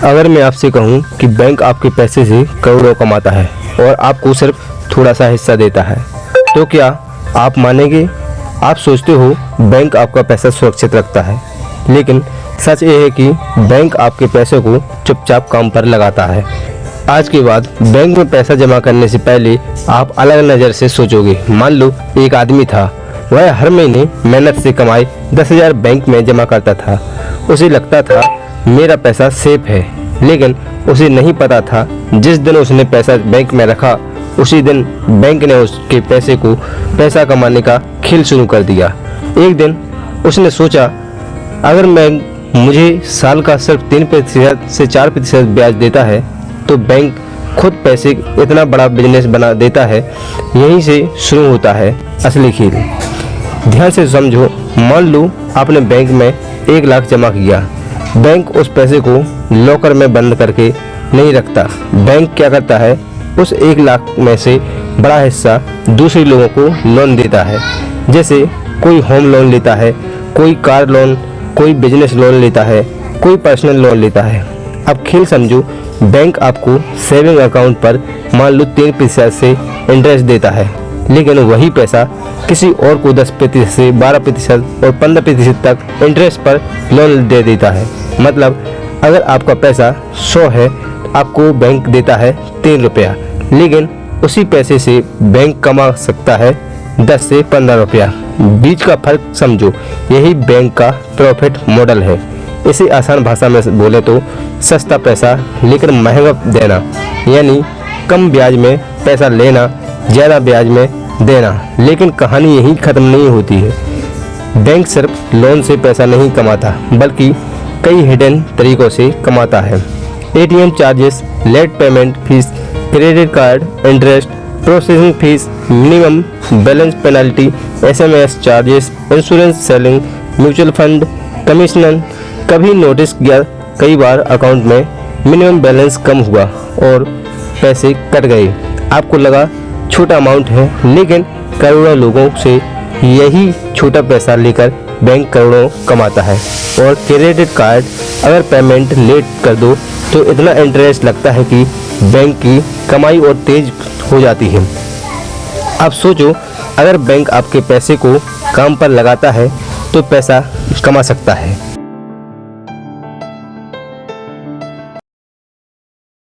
अगर मैं आपसे कहूं कि बैंक आपके पैसे से करोड़ों कमाता है और आपको सिर्फ थोड़ा सा हिस्सा देता है, तो क्या आप मानेंगे? आप सोचते हो बैंक आपका पैसा सुरक्षित रखता है, लेकिन सच ये है कि बैंक आपके पैसे को चुपचाप काम पर लगाता है। आज के बाद बैंक में पैसा जमा करने से पहले आप अलग नज़र से सोचोगे। मान लो एक आदमी था, वह हर महीने मेहनत से कमाए 10,000 बैंक में जमा करता था। उसे लगता था मेरा पैसा सेफ है, लेकिन उसे नहीं पता था जिस दिन उसने पैसा बैंक में रखा उसी दिन बैंक ने उसके पैसे को पैसा कमाने का खेल शुरू कर दिया। एक दिन उसने सोचा, अगर बैंक मुझे साल का सिर्फ 3% से 4% ब्याज देता है तो बैंक खुद पैसे इतना बड़ा बिजनेस बना देता है। यहीं से शुरू होता है असली खेल। ध्यान से समझो, मान लो आपने बैंक में 1 लाख जमा किया। बैंक उस पैसे को लॉकर में बंद करके नहीं रखता। बैंक क्या करता है, उस 1 लाख में से बड़ा हिस्सा दूसरे लोगों को लोन देता है। जैसे कोई होम लोन लेता है, कोई कार लोन, कोई बिजनेस लोन लेता है, कोई पर्सनल लोन लेता है। अब खेल समझो, बैंक आपको सेविंग अकाउंट पर मान लो 3% से इंटरेस्ट देता है, लेकिन वही पैसा किसी और को 10% से 12% और 15% तक इंटरेस्ट पर लोन दे देता है। मतलब अगर आपका पैसा 100 है, आपको बैंक देता है 3 रुपया, लेकिन उसी पैसे से बैंक कमा सकता है 10 से 15 रुपया। बीच का फर्क समझो, यही बैंक का प्रॉफिट मॉडल है। इसे आसान भाषा में बोले तो सस्ता पैसा लेकिन महंगा देना, यानी कम ब्याज में पैसा लेना, ज़्यादा ब्याज में देना। लेकिन कहानी यही ख़त्म नहीं होती है। बैंक सिर्फ लोन से पैसा नहीं कमाता, बल्कि कई हिडन तरीक़ों से कमाता है। ATM charges, late payment fees, credit card interest, processing fees, minimum balance penalty, SMS charges, insurance selling, mutual fund, commission. कभी नोटिस किया, कई बार अकाउंट में मिनिमम बैलेंस कम हुआ और पैसे कट गए। आपको लगा छोटा अमाउंट है, लेकिन करोड़ों लोगों से यही छोटा पैसा लेकर बैंक करोड़ों कमाता है। और क्रेडिट कार्ड, अगर पेमेंट लेट कर दो तो इतना इंटरेस्ट लगता है कि बैंक की कमाई और तेज हो जाती है। अब सोचो, अगर बैंक आपके पैसे को काम पर लगाता है तो पैसा कमा सकता है,